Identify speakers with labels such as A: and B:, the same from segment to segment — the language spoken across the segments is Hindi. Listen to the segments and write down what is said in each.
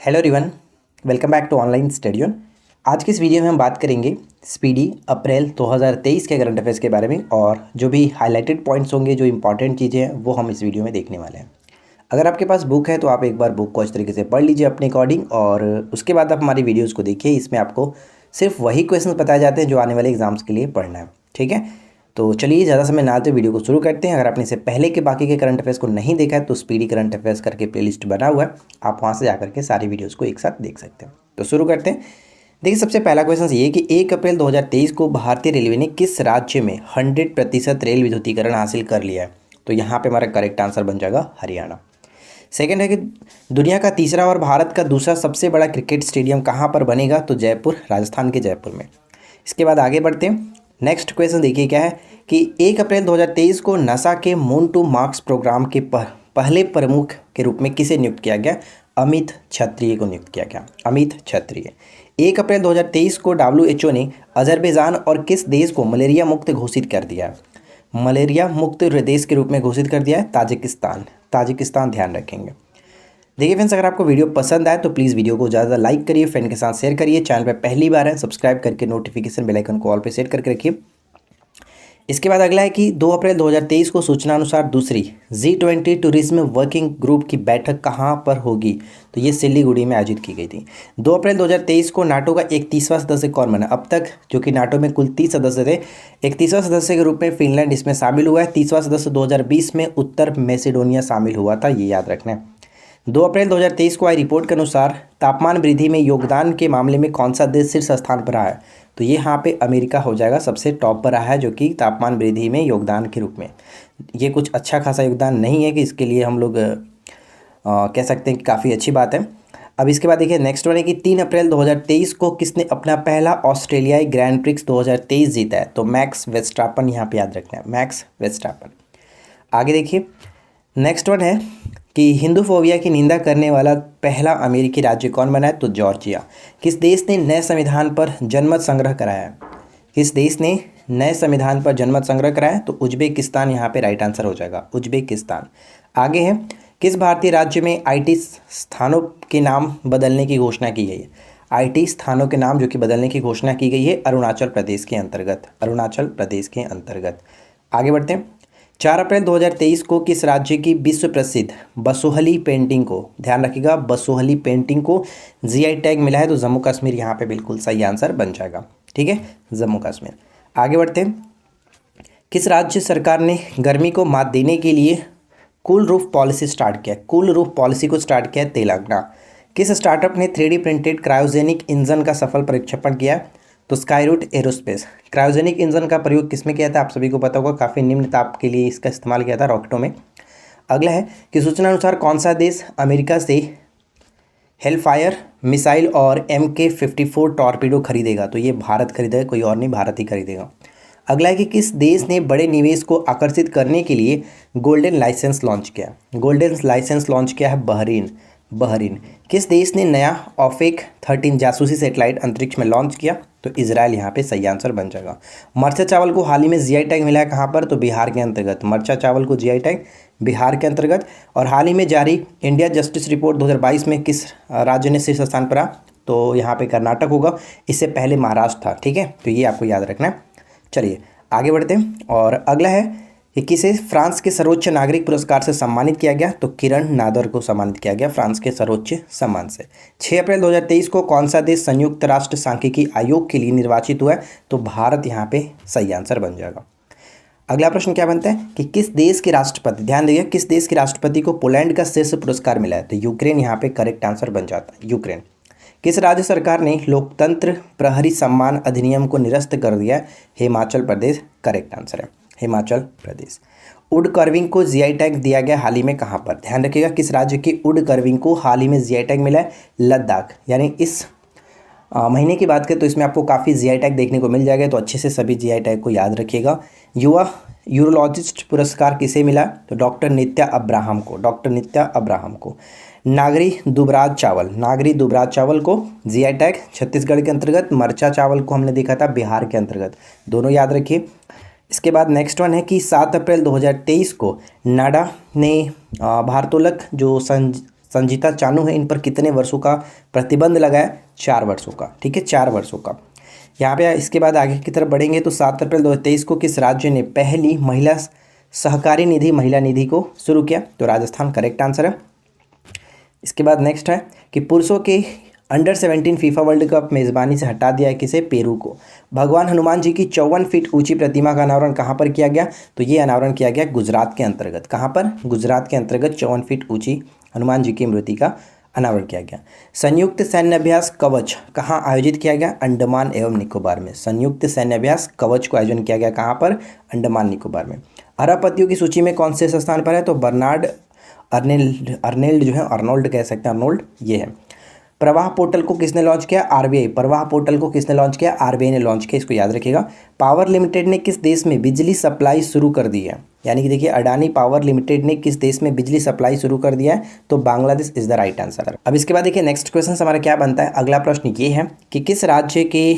A: Hello everyone, welcome back to online study. आज की इस वीडियो में हम बात करेंगे स्पीडी अप्रैल 2023 के करंट अफेयर्स के बारे में और जो भी हाईलाइटेड पॉइंट्स होंगे, जो इंपॉर्टेंट चीज़ें हैं वो हम इस वीडियो में देखने वाले हैं। अगर आपके पास बुक है तो आप एक बार बुक को अच्छी तरीके से पढ़ लीजिए अपने अकॉर्डिंग और उसके बाद आप हमारी वीडियोज़ को देखिए। इसमें आपको सिर्फ वही क्वेश्चन बताए जाते हैं जो आने वाले एग्जाम्स के लिए पढ़ना है, ठीक है। तो चलिए ज़्यादा समय ना लेते वीडियो को शुरू करते हैं। अगर आपने इससे पहले के बाकी के करंट अफेयर्स को नहीं देखा है तो स्पीडी करंट अफेयर्स करके प्लेलिस्ट बना हुआ है, आप वहाँ से जाकर के सारी वीडियोस को एक साथ देख सकते हैं। तो शुरू करते हैं। देखिए, सबसे पहला क्वेश्चन ये कि 1 अप्रैल 2023 को भारतीय रेलवे ने किस राज्य में 100% रेल विद्युतीकरण हासिल कर लिया है? तो यहाँ पे हमारा करेक्ट आंसर बन जाएगा हरियाणा। सेकेंड है कि दुनिया का तीसरा और भारत का दूसरा सबसे बड़ा क्रिकेट स्टेडियम कहाँ पर बनेगा? तो जयपुर, राजस्थान के जयपुर में। इसके बाद आगे बढ़ते हैं। नेक्स्ट क्वेश्चन देखिए क्या है कि 1 अप्रैल 2023 को नासा के मून टू मार्स प्रोग्राम के पहले प्रमुख के रूप में किसे नियुक्त किया गया? अमित क्षत्रिय को नियुक्त किया गया। अमित क्षत्रिय। 1 अप्रैल 2023 को WHO ने अजरबैजान और किस देश को मलेरिया मुक्त घोषित कर दिया? मलेरिया मुक्त देश के रूप में घोषित कर दिया है ताजिकिस्तान। ताजिकिस्तान ध्यान रखेंगे। देखिए फ्रेंड्स, अगर आपको वीडियो पसंद आए तो प्लीज़ वीडियो को ज़्यादा लाइक करिए, फ्रेंड के साथ शेयर करिए। चैनल पर पहली बार है सब्सक्राइब करके नोटिफिकेशन बेल आइकन को ऑल पे सेट करके रखिए। इसके बाद अगला है कि 2 अप्रैल 2023 को सूचना अनुसार दूसरी G20 टूरिज्म वर्किंग ग्रुप की बैठक कहाँ पर होगी? तो ये सिलीगुड़ी में आयोजित की गई थी। 2 अप्रैल 2023 को नाटो का 31वां सदस्य कौन बना? अब तक जो कि नाटो में कुल 30 सदस्य थे, 31वां सदस्य के रूप में फिनलैंड इसमें शामिल हुआ है। 30वां सदस्य 2020 में उत्तर मैसेडोनिया शामिल हुआ था, ये याद रखना है। 2 अप्रैल 2023 को आई रिपोर्ट के अनुसार तापमान वृद्धि में योगदान के मामले में कौन सा देश शीर्ष स्थान पर रहा है? तो ये यहाँ पे अमेरिका हो जाएगा, सबसे टॉप पर रहा है जो कि तापमान वृद्धि में योगदान के रूप में। ये कुछ अच्छा खासा योगदान नहीं है कि इसके लिए हम लोग कह सकते हैं कि काफ़ी अच्छी बात है। अब इसके बाद देखिए नेक्स्ट वन है कि 3 अप्रैल 2023 को किसने अपना पहला ऑस्ट्रेलियाई ग्रैंड प्रिक्स 2023 जीता है? तो मैक्स वेस्टापन, यहाँ पे याद रखना है, मैक्स वेस्टापन। आगे देखिए नेक्स्ट वन है कि हिंदूफोबिया की निंदा करने वाला पहला अमेरिकी राज्य कौन बना है? तो जॉर्जिया। किस देश ने नए संविधान पर जनमत संग्रह कराया है? किस देश ने नए संविधान पर जनमत संग्रह कराया? तो उज्बेकिस्तान यहाँ पे राइट आंसर हो जाएगा, उज्बेकिस्तान। आगे है किस भारतीय राज्य में IT स्थानों के नाम बदलने की घोषणा की गई है? IT स्थानों के नाम जो कि बदलने की घोषणा की गई है अरुणाचल प्रदेश के अंतर्गत, अरुणाचल प्रदेश के अंतर्गत। आगे बढ़ते हैं। 4 अप्रैल 2023 को किस राज्य की विश्व प्रसिद्ध बसोहली पेंटिंग को, ध्यान रखिएगा, बसोहली पेंटिंग को GI टैग मिला है? तो जम्मू कश्मीर यहाँ पे बिल्कुल सही आंसर बन जाएगा, ठीक है, जम्मू कश्मीर। आगे बढ़ते हैं। किस राज्य सरकार ने गर्मी को मात देने के लिए कूल रूफ पॉलिसी स्टार्ट किया? कूल रूफ पॉलिसी को स्टार्ट किया है तेलंगाना। किस स्टार्टअप ने 3D प्रिंटेड क्रायोजेनिक इंजन का सफल प्रक्षेपण किया? तो स्काईरूट एरोस्पेस। क्रायोजेनिक इंजन का प्रयोग किसमें किया था? आप सभी को पता होगा, काफ़ी निम्न ताप के लिए इसका इस्तेमाल किया था रॉकेटों में। अगला है कि सूचना अनुसार कौन सा देश अमेरिका से हेलफायर मिसाइल और MK-54 टॉर्पीडो खरीदेगा? तो ये भारत खरीदेगा, कोई और नहीं, भारत ही खरीदेगा। अगला है कि किस देश ने बड़े निवेश को आकर्षित करने के लिए गोल्डन लाइसेंस लॉन्च किया? गोल्डन लाइसेंस लॉन्च किया है बहरीन। बहरीन। किस देश ने नया ऑफेक 13 जासूसी सैटेलाइट अंतरिक्ष में लॉन्च किया? तो इजराइल यहाँ पे सही आंसर बन जाएगा। मरचा चावल को हाल ही में GI टैग मिला है कहाँ पर? तो बिहार के अंतर्गत। मरचा चावल को GI टैग बिहार के अंतर्गत। और हाल ही में जारी इंडिया जस्टिस रिपोर्ट 2022 में किस राज्य ने शीर्ष स्थान पर? तो यहाँ पे कर्नाटक होगा, इससे पहले महाराष्ट्र था, ठीक है, तो ये आपको याद रखना है। चलिए आगे बढ़ते हैं। और अगला है कि किसे फ्रांस के सर्वोच्च नागरिक पुरस्कार से सम्मानित किया गया? तो किरण नादर को सम्मानित किया गया फ्रांस के सर्वोच्च सम्मान से। 6 अप्रैल 2023 को कौन सा देश संयुक्त राष्ट्र सांख्यिकी आयोग के लिए निर्वाचित हुआ है? तो भारत यहाँ पे सही आंसर बन जाएगा। अगला प्रश्न क्या बनता है कि किस देश के राष्ट्रपति, ध्यान दीजिए, किस देश के राष्ट्रपति को पोलैंड का शीर्ष पुरस्कार मिला है? तो यूक्रेन यहाँ पे करेक्ट आंसर बन जाता है, यूक्रेन। किस राज्य सरकार ने लोकतंत्र प्रहरी सम्मान अधिनियम को निरस्त कर दिया? हिमाचल प्रदेश करेक्ट आंसर है, हिमाचल प्रदेश। वुड कर्विंग को GI टैग दिया गया हाल ही में कहाँ पर? ध्यान रखिएगा, किस राज्य की वुड कर्विंग को हाल ही में GI टैग मिला है? लद्दाख। यानी इस महीने की बात करें तो इसमें आपको काफ़ी GI टैग देखने को मिल जाएगा, तो अच्छे से सभी GI टैग को याद रखिएगा। युवा यूरोलॉजिस्ट पुरस्कार किसे मिला? तो डॉक्टर नित्या अब्राहम को, डॉक्टर नित्या अब्राहम को। नागरी दुबराज चावल, नागरी दुबराज चावल को GI टैग छत्तीसगढ़ के अंतर्गत। मरचा चावल को हमने देखा था बिहार के अंतर्गत, दोनों याद रखिए। इसके बाद नेक्स्ट वन है कि 7 अप्रैल 2023 को नाडा ने भारोत्तोलक जो संजीता चानू है, इन पर कितने वर्षों का प्रतिबंध लगा है? 4 वर्षों का। ठीक है, 4 वर्षों का। यहाँ पे इसके बाद आगे की तरफ बढ़ेंगे तो 7 अप्रैल 2023 को किस राज्य ने पहली महिला सहकारी निधि महिला निधि को शुरू किया? तो राजस्थान करेक्ट आंसर है। इसके बाद नेक्स्ट है कि पुरुषों के अंडर-17 फीफा वर्ल्ड कप मेज़बानी से हटा दिया है किसे? पेरू को। भगवान हनुमान जी की 54 फीट ऊंची प्रतिमा का अनावरण कहाँ पर किया गया? तो ये अनावरण किया गया गुजरात के अंतर्गत। कहाँ पर? गुजरात के अंतर्गत 54 फीट ऊंची हनुमान जी की मूर्ति का अनावरण किया गया। संयुक्त सैन्य अभ्यास कवच कहाँ आयोजित किया गया? अंडमान एवं निकोबार में। संयुक्त सैन्य अभ्यास कवच को आयोजन किया गया कहाँ पर? अंडमान निकोबार में। अरबपतियों की सूची में कौन से स्थान पर है? तो बर्नार्ड अर्नेल्ड जो है, अर्नोल्ड कह सकते हैं, अर्नोल्ड ये है। प्रवाह पोर्टल को किसने लॉन्च किया? आरबीआई। प्रवाह पोर्टल को किसने लॉन्च किया? आरबीआई ने लॉन्च किया, इसको याद रखिएगा। पावर लिमिटेड ने किस देश में बिजली सप्लाई शुरू कर दी है? यानी कि देखिए, अडानी पावर लिमिटेड ने किस देश में बिजली सप्लाई शुरू कर दिया है? तो Bangladesh is the right answer. अब इसके बाद देखिए नेक्स्ट क्वेश्चन हमारा क्या बनता है। अगला प्रश्न ये है कि किस राज्य के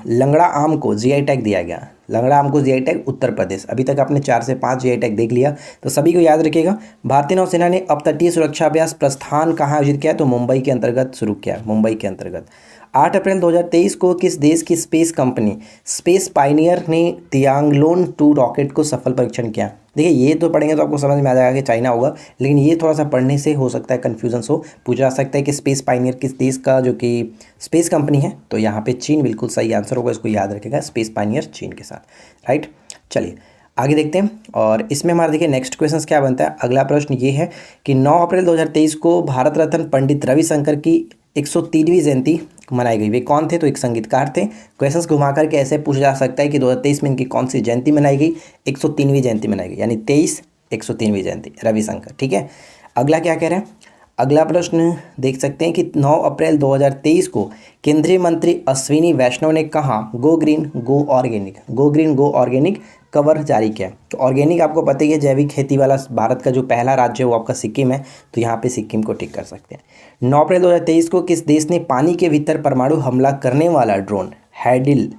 A: लंगड़ा आम को जीआई टैग दिया गया? लंगड़ा आम को जीआई टैग उत्तर प्रदेश। अभी तक आपने 4 से 5 जीआई टैग देख लिया, तो सभी को याद रखिएगा। भारतीय नौसेना ने अपतटीय सुरक्षा अभ्यास प्रस्थान कहाँ आयोजित किया? तो मुंबई के अंतर्गत शुरू किया, मुंबई के अंतर्गत। 8 अप्रैल 2023 को किस देश की स्पेस कंपनी स्पेस पायनियर ने तियांगलोन 2 रॉकेट को सफल परीक्षण किया? देखिए, ये तो पढ़ेंगे तो आपको समझ में आ जाएगा कि चाइना होगा, लेकिन ये थोड़ा सा पढ़ने से हो सकता है कन्फ्यूजन हो, पूछा जा सकता है कि स्पेस पायनियर किस देश का जो कि स्पेस कंपनी है? तो यहाँ पे चीन बिल्कुल सही आंसर होगा, इसको याद रखेगा, स्पेस पायनियर चीन के साथ, राइट। चलिए आगे देखते हैं, और इसमें हमारा देखिए नेक्स्ट क्वेश्चन क्या बनता है। अगला प्रश्न ये है कि 9 अप्रैल 2023 को भारत रत्न पंडित रविशंकर की 103वीं जयंती मनाई गई। वे कौन थे? तो एक संगीतकार थे। क्वेश्चंस घुमा करके ऐसे पूछा जा सकता है कि 2023 में इनकी कौन सी जयंती मनाई गई? 103वीं जयंती मनाई गई, यानी 23 103वीं जयंती रविशंकर। ठीक है, अगला क्या कह रहे हैं। अगला प्रश्न देख सकते हैं कि 9 अप्रैल 2023 को केंद्रीय मंत्री अश्विनी वैष्णव ने कहा गो ग्रीन गो ऑर्गेनिक, गो ग्रीन गो ऑर्गेनिक कवर जारी किया। तो ऑर्गेनिक आपको पता ही है, जैविक खेती वाला भारत का जो पहला राज्य है वो आपका सिक्किम है, तो यहाँ पे सिक्किम को टिक कर सकते हैं। 9 अप्रैल 2023 को किस देश ने पानी के भीतर परमाणु हमला करने वाला ड्रोन हाइल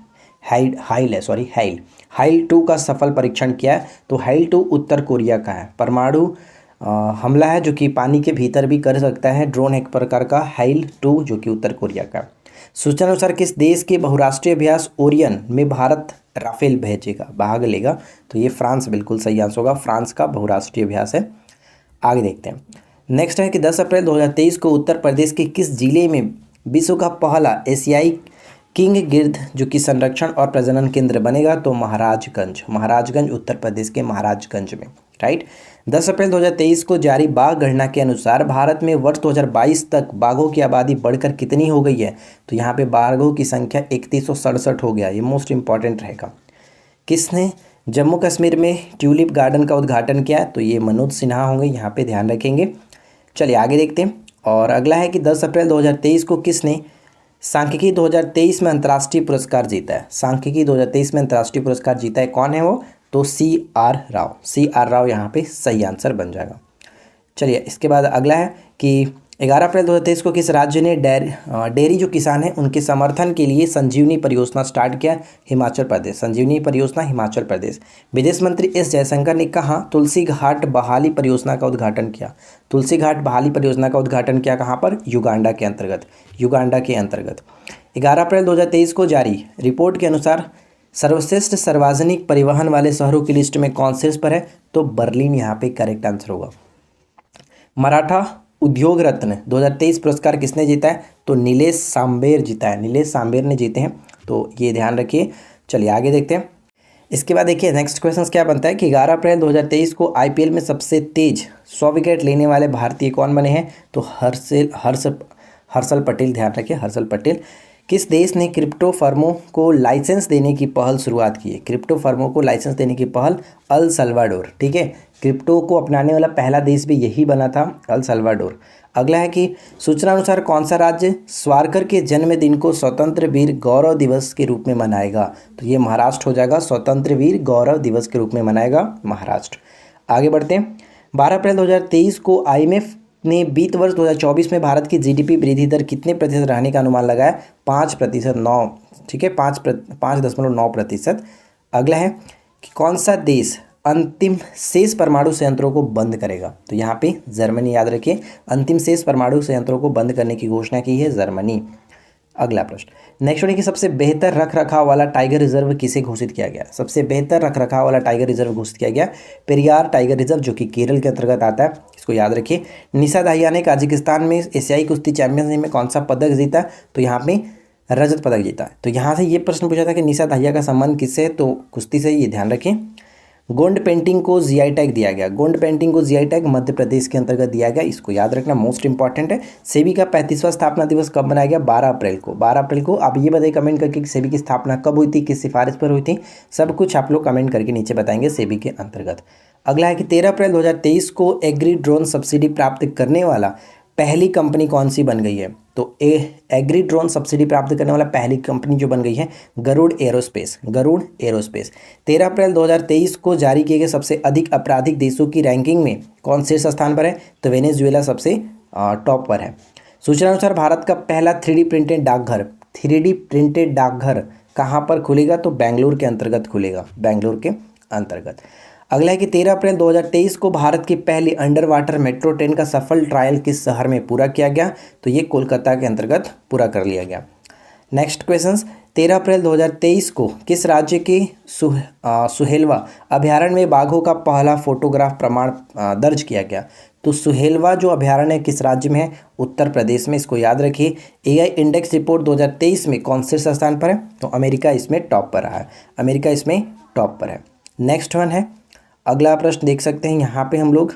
A: 2 का सफल परीक्षण किया है? तो हाइल 2 उत्तर कोरिया का है, परमाणु हमला है जो कि पानी के भीतर भी कर सकता है ड्रोन, एक प्रकार का हाइल 2 जो कि उत्तर कोरिया का। सूचना अनुसार किस देश के बहुराष्ट्रीय अभ्यास ओरियन में भारत राफेल भेजेगा, भाग लेगा? तो ये फ्रांस बिल्कुल सही आंसर होगा, फ्रांस का बहुराष्ट्रीय अभ्यास है। आगे देखते हैं, नेक्स्ट है कि 10 अप्रैल 2023 को उत्तर प्रदेश के किस जिले में विश्व का पहला एशियाई किंग गिद्ध जो कि संरक्षण और प्रजनन केंद्र बनेगा? तो महाराजगंज उत्तर प्रदेश के महाराजगंज में, राइट। 10 अप्रैल 2023 को जारी बाघ गणना के अनुसार भारत में वर्ष 2022 तक बाघों की आबादी बढ़कर कितनी हो गई है? तो यहाँ पे बाघों की संख्या 3167 हो गया, ये मोस्ट इंपॉर्टेंट रहेगा। किसने जम्मू कश्मीर में ट्यूलिप गार्डन का उद्घाटन किया? तो ये मनोज सिन्हा होंगे, यहाँ पे ध्यान रखेंगे। चलिए आगे देखते हैं, और अगला है कि 10 अप्रैल 2023 को किसने सांख्यिकी 2023 में अंतर्राष्ट्रीय पुरस्कार जीता है? सांख्यिकी 2023 में अंतर्राष्ट्रीय पुरस्कार जीता है, कौन है वो? तो सी आर राव यहाँ पे सही आंसर बन जाएगा। चलिए इसके बाद अगला है कि 11 अप्रैल 2023 को किस राज्य ने डेयरी जो किसान हैं उनके समर्थन के लिए संजीवनी परियोजना स्टार्ट किया? हिमाचल प्रदेश, संजीवनी परियोजना हिमाचल प्रदेश। विदेश मंत्री एस जयशंकर ने कहाँ तुलसी घाट बहाली परियोजना का उद्घाटन किया? तुलसी घाट बहाली परियोजना का उद्घाटन किया कहाँ पर? युगांडा के अंतर्गत, 11 अप्रैल 2023 को जारी रिपोर्ट के अनुसार सर्वश्रेष्ठ सार्वजनिक परिवहन वाले शहरों की लिस्ट में कौन शीर्ष पर है? तो बर्लिन यहाँ पे करेक्ट आंसर होगा। मराठा उद्योग रत्न 2023 पुरस्कार किसने जीता है? तो नीलेश सांबेर जीता है, नीलेश सांबेर ने जीते हैं, तो ये ध्यान रखिए। चलिए आगे देखते हैं, इसके बाद देखिए नेक्स्ट क्वेश्चन क्या बनता है कि 11 अप्रैल 2023 को आईपीएल में सबसे तेज 100 विकेट लेने वाले भारतीय कौन बने हैं? तो हर्षल पटेल, ध्यान रखिए हर्षल पटेल। किस देश ने क्रिप्टो फर्मों को लाइसेंस देने की पहल शुरुआत की है? क्रिप्टो फर्मों को लाइसेंस देने की पहल अल सल्वाडोर, ठीक है, क्रिप्टो को अपनाने वाला पहला देश भी यही बना था, अल सल्वाडोर। अगला है कि सूचना अनुसार कौन सा राज्य सावरकर के जन्मदिन को स्वतंत्र वीर गौरव दिवस के रूप में मनाएगा? तो ये महाराष्ट्र हो जाएगा, स्वतंत्र वीर गौरव दिवस के रूप में मनाएगा महाराष्ट्र। आगे बढ़ते हैं, 12 अप्रैल 2023 को आईएमएफ ने वित्त वर्ष 2024 में भारत की जीडीपी वृद्धि दर कितने प्रतिशत रहने का अनुमान लगाया? 5%, 9, ठीक है, 5.9%। अगला है कि कौन सा देश अंतिम शेष परमाणु संयंत्रों को बंद करेगा? तो यहाँ पे जर्मनी, याद रखिए, अंतिम शेष परमाणु संयंत्रों को बंद करने की घोषणा की है जर्मनी। अगला प्रश्न, नेक्स्ट है कि सबसे बेहतर रख रखाव वाला टाइगर रिजर्व किसे घोषित किया गया? सबसे बेहतर रख रखाव वाला टाइगर रिजर्व घोषित किया गया पेरियार टाइगर रिजर्व, जो कि केरल के अंतर्गत आता है, इसको याद रखिए। निशा दाहिया ने काजाकिस्तान में एशियाई कुश्ती चैंपियनशिप में कौन सा पदक जीता? तो यहाँ पे रजत पदक जीता है। तो यहाँ से ये प्रश्न पूछा था कि निशा दाहिया का संबंध किससे है? तो कुश्ती से, ये ध्यान रखें। गोंड पेंटिंग को जीआई टैग दिया गया, गोंड पेंटिंग को जीआई टैग मध्य प्रदेश के अंतर्गत दिया गया, इसको याद रखना, मोस्ट इंपॉर्टेंट है। सेबी का 35वां स्थापना दिवस कब मनाया गया? 12 अप्रैल को। 12 अप्रैल को। आप ये बताइए कमेंट करके कि सेबी की स्थापना कब हुई थी, किस सिफारिश पर हुई थी, सब कुछ आप लोग कमेंट करके नीचे बताएंगे सेबी के अंतर्गत। अगला है कि 13 अप्रैल 2023 को एग्री ड्रोन सब्सिडी प्राप्त करने वाला पहली कंपनी कौन सी बन गई है? तो एग्री ड्रोन सब्सिडी प्राप्त करने वाला पहली कंपनी जो बन गई है गरुड़ एरोस्पेस, गरुड़ एरोस्पेस। 13 अप्रैल 2023 को जारी किए गए सबसे अधिक आपराधिक देशों की रैंकिंग में कौन शीर्ष स्थान पर है? तो वेनेजुएला सबसे टॉप पर है। सूचना अनुसार भारत का पहला 3D प्रिंटेड डाकघर, 3D प्रिंटेड डाकघर कहाँ पर खुलेगा? तो बेंगलुरु के अंतर्गत खुलेगा, बेंगलुरु के अंतर्गत। अगला है कि 13 अप्रैल 2023 को भारत की पहली अंडर वाटर मेट्रो ट्रेन का सफल ट्रायल किस शहर में पूरा किया गया? तो ये कोलकाता के अंतर्गत पूरा कर लिया गया। नेक्स्ट क्वेश्चंस, 13 अप्रैल 2023 को किस राज्य के सुहेलवा अभयारण्य में बाघों का पहला फोटोग्राफ प्रमाण दर्ज किया गया? तो सुहेलवा जो अभयारण्य किस राज्य में है? उत्तर प्रदेश में, इसको याद रखिए। एआई इंडेक्स रिपोर्ट 2023 में कौन से स्थान पर है? तो अमेरिका इसमें टॉप पर रहा है, अमेरिका इसमें टॉप पर है। नेक्स्ट वन है, अगला प्रश्न देख सकते हैं यहाँ पे हम लोग,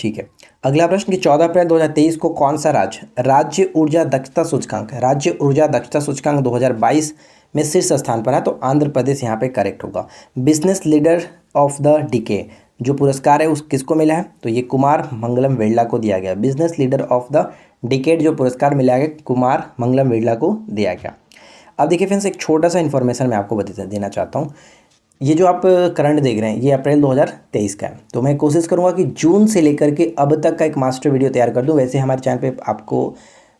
A: ठीक है। अगला प्रश्न कि 14 अप्रैल 2023 को कौन सा राज्य ऊर्जा दक्षता सूचकांक, राज्य ऊर्जा दक्षता सूचकांक 2022 में शीर्ष स्थान पर है? तो आंध्र प्रदेश यहाँ पे करेक्ट होगा। Business leader of the decay जो पुरस्कार है उस किसको मिला है? तो ये कुमार मंगलम वेल्ला को दिया गया। Business leader of the decade जो पुरस्कार मिला है कुमार मंगलम वेल्ला को दिया गया। अब देखिए फ्रेंड्स, एक छोटा सा इन्फॉर्मेशन मैं आपको देना चाहता हूँ। ये जो आप करंट देख रहे हैं ये अप्रैल 2023 का है, तो मैं कोशिश करूंगा कि जून से लेकर के अब तक का एक मास्टर वीडियो तैयार कर दूं। वैसे हमारे चैनल पे आपको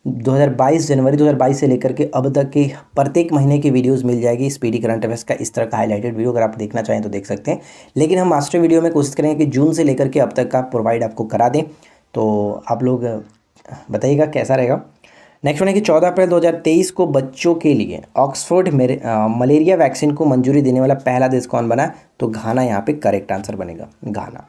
A: 2022 जनवरी 2022 से लेकर के अब तक के प्रत्येक महीने की वीडियोस मिल जाएगी स्पीडी करंट अफेयर्स का, इस तरह का हाईलाइटेड वीडियो अगर आप देखना चाहें तो देख सकते हैं। लेकिन हम मास्टर वीडियो में कोशिश करेंगे कि जून से लेकर के अब तक का प्रोवाइड आपको करा दें, तो आप लोग बताइएगा कैसा रहेगा। नेक्स्ट वन है कि 14 अप्रैल 2023 को बच्चों के लिए ऑक्सफोर्ड मलेरिया वैक्सीन को मंजूरी देने वाला पहला देश कौन बना? तो घाना यहाँ पे करेक्ट आंसर बनेगा, घाना।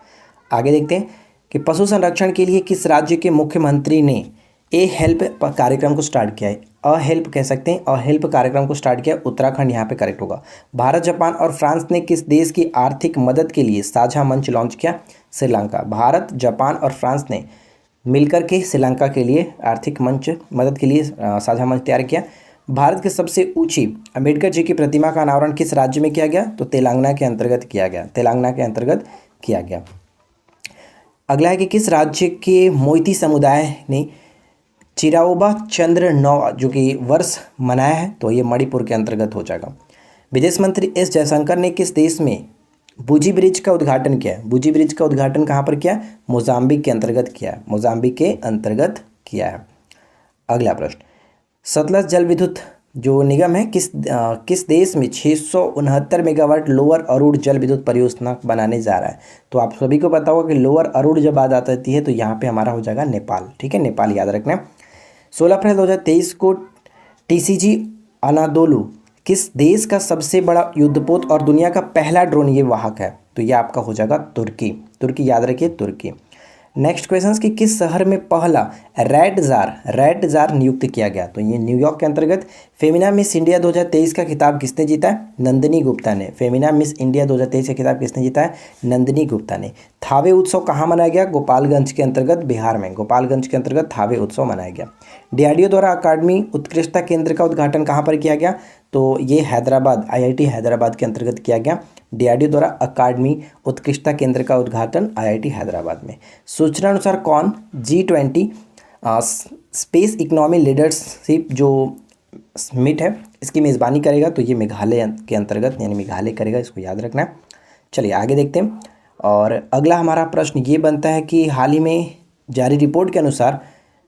A: आगे देखते हैं कि पशु संरक्षण के लिए किस राज्य के मुख्यमंत्री ने ए हेल्प कार्यक्रम को स्टार्ट किया है? अ हेल्प कह सकते हैं, अ हेल्प कार्यक्रम को स्टार्ट किया, उत्तराखंड यहाँ पे करेक्ट होगा। भारत, जापान और फ्रांस ने किस देश की आर्थिक मदद के लिए साझा मंच लॉन्च किया? श्रीलंका। भारत, जापान और फ्रांस ने मिलकर के श्रीलंका के लिए आर्थिक मंच मदद के लिए साझा मंच तैयार किया। भारत की सबसे ऊंची अंबेडकर जी की प्रतिमा का अनावरण किस राज्य में किया गया? तो तेलंगाना के अंतर्गत किया गया, तेलंगाना के अंतर्गत किया गया। अगला है कि किस राज्य के मोइती समुदाय ने चिराओबा चंद्र नौ जो कि वर्ष मनाया है? तो ये मणिपुर के अंतर्गत हो जाएगा। विदेश मंत्री एस जयशंकर ने किस देश में बुजी ब्रिज का उद्घाटन किया है? बुजी ब्रिज का उद्घाटन कहाँ पर किया? मोजाम्बिक के अंतर्गत किया है, मोजाम्बिक के अंतर्गत किया है। अगला प्रश्न, सतलज जल विद्युत जो निगम है किस देश में 669 मेगावाट लोअर अरुण जल विद्युत परियोजना बनाने जा रहा है? तो आप सभी को पता होगा कि लोअर अरुण जब बात आती है तो यहाँ पे हमारा हो जाएगा नेपाल, ठीक है, नेपाल याद रखना। 16 अप्रैल 2023 को TCG अनादोलू किस देश का सबसे बड़ा युद्धपोत और दुनिया का पहला ड्रोन ये वाहक है? तो ये आपका हो जाएगा तुर्की, तुर्की याद रखिए, तुर्की। नेक्स्ट क्वेश्चन कि किस शहर में पहला रेड जार नियुक्त किया गया? तो ये न्यूयॉर्क के अंतर्गत। फेमिना मिस इंडिया 2023 का खिताब किसने जीता है? नंदिनी गुप्ता ने। फेमिना मिस इंडिया 2023 का खिताब किसने जीता है? नंदिनी गुप्ता ने। थावे उत्सव कहाँ मनाया गया? गोपालगंज के अंतर्गत, बिहार में, गोपालगंज के अंतर्गत थावे उत्सव मनाया गया। DRDO द्वारा अकादमी उत्कृष्टता केंद्र का उद्घाटन कहाँ पर किया गया? तो ये हैदराबाद, IIT हैदराबाद के अंतर्गत किया गया। DRDO द्वारा अकादमी उत्कृष्टता केंद्र का उद्घाटन IIT हैदराबाद में। सूचना अनुसार कौन G20 स्पेस इकोनॉमी लीडरशिप जो समिट है इसकी मेज़बानी करेगा? तो ये मेघालय के अंतर्गत यानी मेघालय करेगा, इसको याद रखना है। चलिए आगे देखते हैं। और अगला हमारा प्रश्न ये बनता है कि हाल ही में जारी रिपोर्ट के अनुसार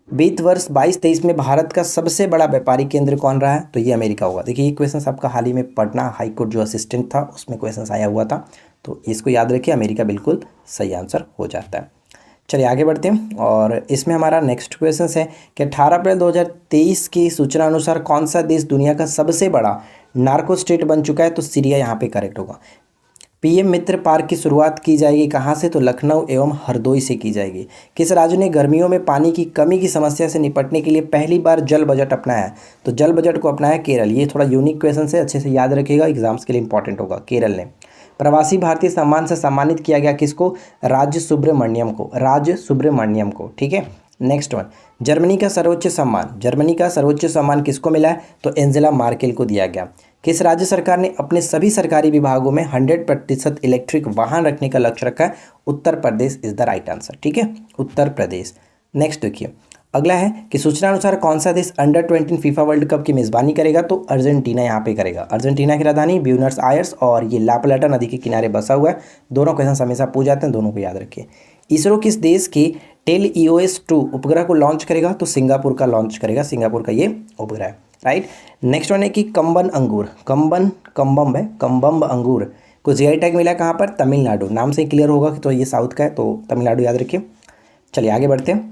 A: वित्त वर्ष 22-23 में भारत का सबसे बड़ा व्यापारिक केंद्र कौन रहा है? तो ये अमेरिका होगा। देखिए ये क्वेश्चन आपका हाल ही में पटना हाईकोर्ट जो असिस्टेंट था उसमें क्वेश्चन आया हुआ था, तो इसको याद रखिए, अमेरिका बिल्कुल सही आंसर हो जाता है। चलिए आगे बढ़ते हैं और इसमें हमारा नेक्स्ट क्वेश्चन है कि 18 अप्रैल 2023 की सूचना अनुसार कौन सा देश दुनिया का सबसे बड़ा नार्को स्टेट बन चुका है? तो सीरिया यहाँ पे करेक्ट होगा। पीएम मित्र पार्क की शुरुआत की जाएगी कहाँ से? तो लखनऊ एवं हरदोई से की जाएगी। किस राज्य ने गर्मियों में पानी की कमी की समस्या से निपटने के लिए पहली बार जल बजट अपनाया है? तो जल बजट को अपनाया केरल। ये थोड़ा यूनिक क्वेश्चन है, अच्छे से याद रखिएगा, एग्जाम्स के लिए इंपॉर्टेंट होगा। केरल ने। प्रवासी भारतीय सम्मान से सम्मानित किया गया किसको? राज्य सुब्रमण्यम को, राज्य सुब्रमण्यम को। ठीक है, नेक्स्ट वन, जर्मनी का सर्वोच्च सम्मान, जर्मनी का सर्वोच्च सम्मान किसको मिला है? तो एंजेला मार्केल को दिया गया। किस राज्य सरकार ने अपने सभी सरकारी विभागों में 100% इलेक्ट्रिक वाहन रखने का लक्ष्य रखा है? Uttar Pradesh is the right answer. ठीक है, उत्तर प्रदेश। नेक्स्ट देखिए, अगला है कि सूचना अनुसार कौन सा देश अंडर-20 फीफा वर्ल्ड कप की मेजबानी करेगा? तो अर्जेंटीना यहाँ पे करेगा। अर्जेंटीना की राजधानी ब्यूनस आयर्स और ये ला प्लाटा नदी के किनारे बसा हुआ है। दोनों क्वेश्चन हमेशा पूछ जाते हैं, दोनों को याद रखिए। इसरो किस देश की टेल EOS-2 उपग्रह को लॉन्च करेगा? तो सिंगापुर का लॉन्च करेगा, सिंगापुर का ये उपग्रह है। राइट, नेक्स्ट वन है कि कम्बन अंगूर, कम्बम अंगूर को जीआई टैग मिला कहाँ पर? तमिलनाडु। नाम से ही क्लियर होगा कि तो ये साउथ का है, तो तमिलनाडु याद रखिए। चलिए आगे बढ़ते हैं।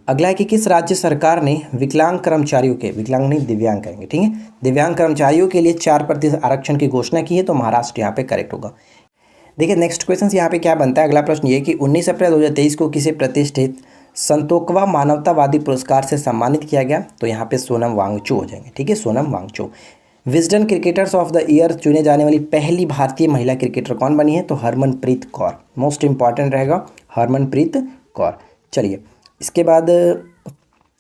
A: अगला है कि किस राज्य सरकार ने विकलांग कर्मचारियों के, विकलांग नहीं दिव्यांग करेंगे, ठीक है, दिव्यांग कर्मचारियों के लिए 4% आरक्षण की घोषणा की है? तो महाराष्ट्र यहाँ पे करेक्ट होगा। देखिए नेक्स्ट क्वेश्चन यहाँ पे क्या बनता है। अगला प्रश्न ये कि 19 अप्रैल 2023 को किसे प्रतिष्ठित संतोकवा मानवतावादी पुरस्कार से सम्मानित किया गया? तो यहाँ पे सोनम वांगचू हो जाएंगे। ठीक है, Sonam Wangchu. Wisden cricketers of the year चुने जाने वाली पहली भारतीय महिला क्रिकेटर कौन बनी है? तो हरमनप्रीत कौर। मोस्ट इंपॉर्टेंट रहेगा हरमनप्रीत कौर। चलिए इसके बाद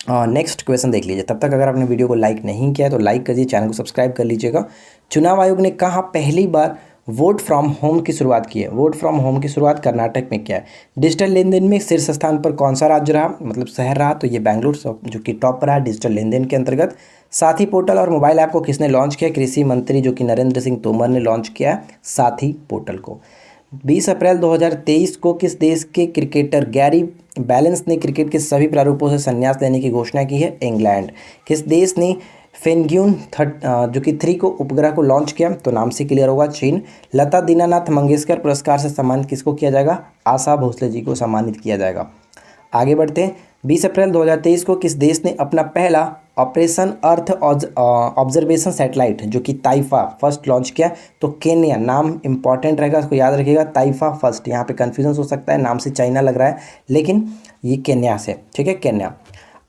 A: नेक्स्ट क्वेश्चन देख लीजिए। तब तक अगर आपने वीडियो को लाइक नहीं किया है तो लाइक करिए, चैनल को सब्सक्राइब कर लीजिएगा। चुनाव आयोग ने कहाँ पहली बार वोट फ्रॉम होम की शुरुआत की है? वोट फ्रॉम होम की शुरुआत कर्नाटक में किया है। डिजिटल लेन देन में शीर्ष स्थान पर कौन सा राज्य रहा, मतलब शहर रहा? तो ये बेंगलुरु जो कि टॉप पर रहा डिजिटल लेन देन के अंतर्गत। साथी पोर्टल और मोबाइल ऐप को किसने लॉन्च किया? कृषि मंत्री जो कि नरेंद्र सिंह तोमर ने लॉन्च किया साथी पोर्टल को। 20 अप्रैल 2023 को किस देश के क्रिकेटर गैरी बैलेंस ने क्रिकेट के सभी प्रारूपों से संन्यास लेने की घोषणा की है? इंग्लैंड। किस देश ने फेनग्यून जो कि 3 को उपग्रह को लॉन्च किया? तो नाम से क्लियर होगा, चीन। लता दीनानाथ मंगेशकर पुरस्कार से सम्मानित किसको किया जाएगा? आशा भोसले जी को सम्मानित किया जाएगा। आगे बढ़ते हैं। 20 अप्रैल 2023 को किस देश ने अपना पहला ऑपरेशन अर्थ ऑब्जर्वेशन सैटेलाइट जो कि ताइफा फर्स्ट लॉन्च किया? तो केन्या। नाम इंपॉर्टेंट रहेगा, उसको याद रखिएगा, ताइफा फर्स्ट। यहाँ पे कन्फ्यूजन हो सकता है, नाम से चाइना लग रहा है लेकिन ये केन्या से। ठीक है, केन्या।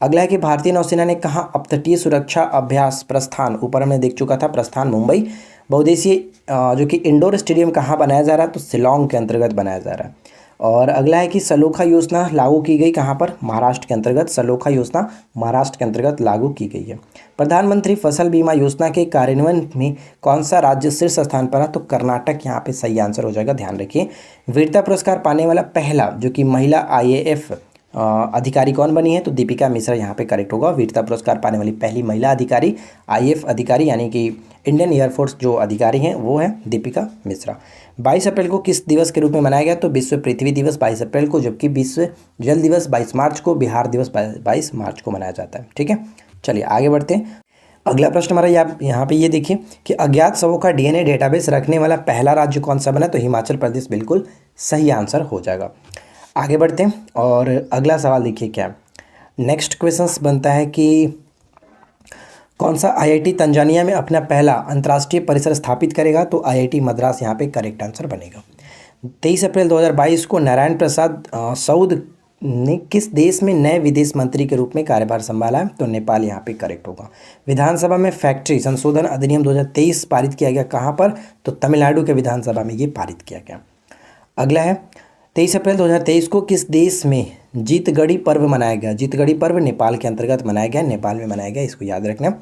A: अगला है कि भारतीय नौसेना ने कहाँ अपतटीय सुरक्षा अभ्यास प्रस्थान, ऊपर हमने देख चुका था प्रस्थान मुंबई, बहुउद्देशीय जो कि इंडोर स्टेडियम कहाँ बनाया जा रहा है? तो शिलोंग के अंतर्गत बनाया जा रहा है। और अगला है कि सलोखा योजना लागू की गई कहाँ पर? महाराष्ट्र के अंतर्गत। सलोखा योजना महाराष्ट्र के अंतर्गत लागू की गई है। प्रधानमंत्री फसल बीमा योजना के कार्यान्वयन में कौन सा राज्य शीर्ष स्थान पर है? तो कर्नाटक यहाँ पे सही आंसर हो जाएगा, ध्यान रखिए। वीरता पुरस्कार पाने वाला पहला जो कि महिला IAF अधिकारी कौन बनी है? तो दीपिका मिश्रा यहाँ पे करेक्ट होगा। वीरता पुरस्कार पाने वाली पहली महिला अधिकारी, IAF अधिकारी यानी कि इंडियन एयरफोर्स जो अधिकारी हैं वो है दीपिका मिश्रा। 22 अप्रैल को किस दिवस के रूप में मनाया गया? तो विश्व पृथ्वी दिवस 22 अप्रैल को, जबकि विश्व जल दिवस 22 मार्च को, बिहार दिवस 22 मार्च को मनाया जाता है। ठीक है, चलिए आगे बढ़ते हैं। अगला प्रश्न हमारा यहाँ पे ये देखिए कि अज्ञात शवों का DNA डेटाबेस रखने वाला पहला राज्य कौन सा बना? तो हिमाचल प्रदेश बिल्कुल सही आंसर हो जाएगा। आगे बढ़ते हैं और अगला सवाल देखिए क्या नेक्स्ट क्वेश्चंस बनता है कि कौन सा IIT तंजानिया में अपना पहला अंतर्राष्ट्रीय परिसर स्थापित करेगा? तो IIT मद्रास यहाँ पे करेक्ट आंसर बनेगा। 23 अप्रैल 2022 को नारायण प्रसाद सऊद ने किस देश में नए विदेश मंत्री के रूप में कार्यभार संभाला है? तो नेपाल यहाँ पे करेक्ट होगा। विधानसभा में फैक्ट्री संशोधन अधिनियम 2023 पारित किया गया कहाँ पर? तो तमिलनाडु के विधानसभा में ये पारित किया गया। अगला है 23 अप्रैल 2023 को किस देश में जीतगढ़ी पर्व मनाया गया? जीतगढ़ी पर्व नेपाल के अंतर्गत मनाया गया, नेपाल में मनाया गया, इसको याद रखना।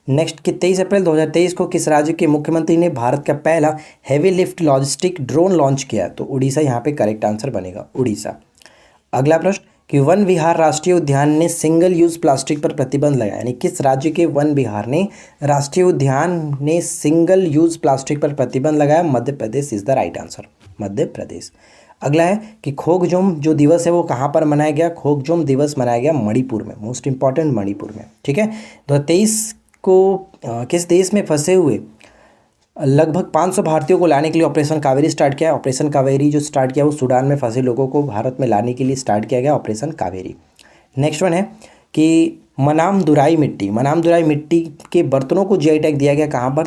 A: नेक्स्ट कि 23 अप्रैल 2023 को किस राज्य के मुख्यमंत्री ने भारत का पहला heavy lift logistic drone launch किया? तो उड़ीसा यहाँ पे करेक्ट आंसर बनेगा, उड़ीसा। अगला प्रश्न कि वन विहार राष्ट्रीय उद्यान ने सिंगल यूज प्लास्टिक पर प्रतिबंध लगाया, यानी किस राज्य के वन विहार ने राष्ट्रीय उद्यान ने सिंगल यूज प्लास्टिक पर प्रतिबंध लगाया? Madhya Pradesh is the right answer, Madhya Pradesh. अगला है कि खोगजोम जो दिवस है वो कहाँ पर मनाया गया? खोगजोम दिवस मनाया गया मणिपुर में, मोस्ट इंपॉर्टेंट मणिपुर में। ठीक है, 2023 को किस देश में फंसे हुए लगभग 500 भारतीयों को लाने के लिए ऑपरेशन कावेरी स्टार्ट किया। ऑपरेशन कावेरी जो स्टार्ट किया वो सूडान में फंसे लोगों को भारत में लाने के लिए स्टार्ट किया गया, ऑपरेशन कावेरी। नेक्स्ट वन है कि मनामदुराई मिट्टी के बर्तनों को जीआई टैग दिया गया कहाँ पर?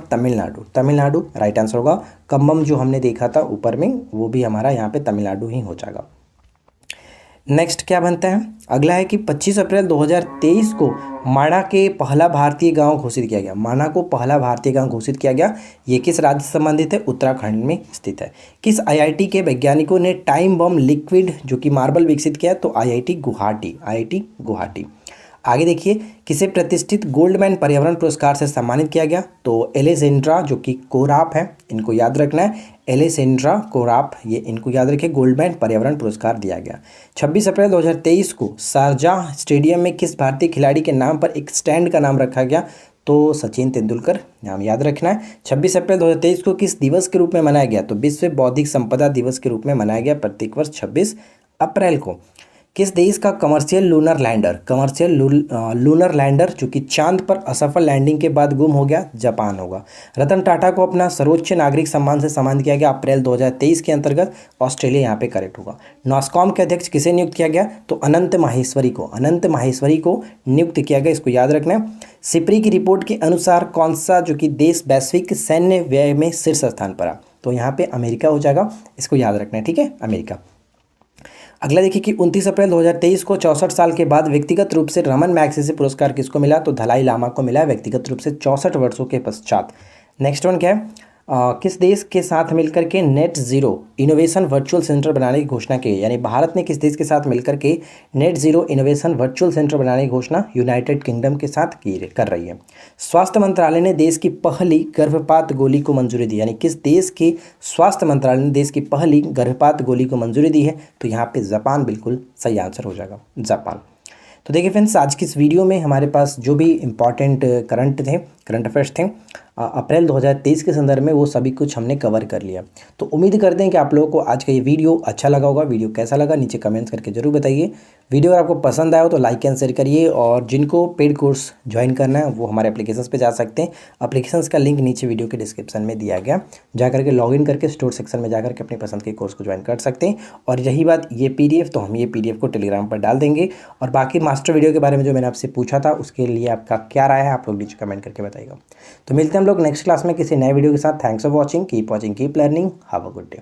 A: तमिलनाडु राइट आंसर होगा। कम्बम जो हमने देखा था ऊपर में वो भी हमारा यहाँ पे तमिलनाडु ही हो जाएगा। नेक्स्ट क्या बनता है? अगला है कि 25 अप्रैल 2023 को माणा के पहला भारतीय गांव घोषित किया गया। माणा को पहला भारतीय गांव घोषित किया गया। ये किस राज्य से संबंधित है? उत्तराखंड में स्थित है। किस आईआईटी के वैज्ञानिकों ने टाइम बम लिक्विड जो कि मार्बल विकसित किया? तो आईआईटी गुवाहाटी। आगे देखिए, किसे प्रतिष्ठित गोल्डमैन पर्यावरण पुरस्कार से सम्मानित किया गया? तो एलेसेंड्रा जो कि कोराप है, इनको याद रखना है, एलेसेंड्रा कोराप, ये इनको याद रखें, गोल्डमैन पर्यावरण पुरस्कार दिया गया। 26 अप्रैल 2023 को शारजाह स्टेडियम में किस भारतीय खिलाड़ी के नाम पर एक स्टैंड का नाम रखा गया? तो सचिन तेंदुलकर, नाम याद रखना है। 26 अप्रैल 2023 को किस दिवस के रूप में मनाया गया? तो विश्व बौद्धिक संपदा दिवस के रूप में मनाया गया प्रत्येक वर्ष 26 अप्रैल को। किस देश का कमर्शियल लूनर लैंडर जो कि चांद पर असफल लैंडिंग के बाद गुम हो गया? जापान होगा। रतन टाटा को अपना सर्वोच्च नागरिक सम्मान से सम्मानित किया गया अप्रैल 2023 के अंतर्गत, ऑस्ट्रेलिया यहाँ पे करेक्ट होगा। नॉस्कॉम के अध्यक्ष किसे नियुक्त किया गया? तो अनंत माहेश्वरी को नियुक्त किया गया, इसको याद रखना है। सिप्री की रिपोर्ट के अनुसार कौन सा जो कि देश वैश्विक सैन्य व्यय में शीर्ष स्थान पर आ? तो यहाँ पे अमेरिका हो जाएगा, इसको याद रखना है, ठीक है, अमेरिका। अगला देखिए कि 29 अप्रैल 2023 को 64 साल के बाद व्यक्तिगत रूप से रमन मैग्सेसे पुरस्कार किसको मिला? तो दलाई लामा को मिला व्यक्तिगत रूप से 64 वर्षों के पश्चात। नेक्स्ट वन क्या है? किस देश के साथ मिलकर के net zero innovation virtual centre बनाने की घोषणा की? यानी भारत ने किस देश के साथ मिलकर के net zero innovation virtual centre बनाने की घोषणा यूनाइटेड किंगडम के साथ कर रही है। स्वास्थ्य मंत्रालय ने देश की पहली गर्भपात गोली को मंजूरी दी, यानी किस देश के स्वास्थ्य मंत्रालय ने देश की पहली गर्भपात गोली को मंजूरी दी है? तो यहाँ पे जापान बिल्कुल सही आंसर हो जाएगा, जापान। तो देखिए फ्रेंड्स, आज की इस वीडियो में हमारे पास जो भी इम्पॉर्टेंट करंट अफेयर्स थे अप्रैल 2023 के संदर्भ में, वो सभी कुछ हमने कवर कर लिया। तो उम्मीद करते हैं कि आप लोगों को आज का ये वीडियो अच्छा लगा होगा। वीडियो कैसा लगा नीचे कमेंट्स करके जरूर बताइए। वीडियो अगर आपको पसंद आया हो तो लाइक एंड शेयर करिए, और जिनको पेड कोर्स ज्वाइन करना है वो हमारे एप्लीकेशंस पे जा सकते हैं। एप्लीकेशंस का लिंक नीचे वीडियो के डिस्क्रिप्शन में दिया गया, जा करके लॉगिन करके स्टोर सेक्शन में जा करके अपनी पसंद के कोर्स को ज्वाइन कर सकते हैं। और रही बात ये PDF, तो हम ये PDF को टेलीग्राम पर डाल देंगे। और बाकी मास्टर वीडियो के बारे में जो मैंने आपसे पूछा था उसके लिए आपका क्या राय है, आप लोग नीचे कमेंट करके बताइएगा। तो मिलते हैं हम लोग नेक्स्ट क्लास में किसी नए वीडियो के साथ। Thanks for watching, keep learning, have a good day.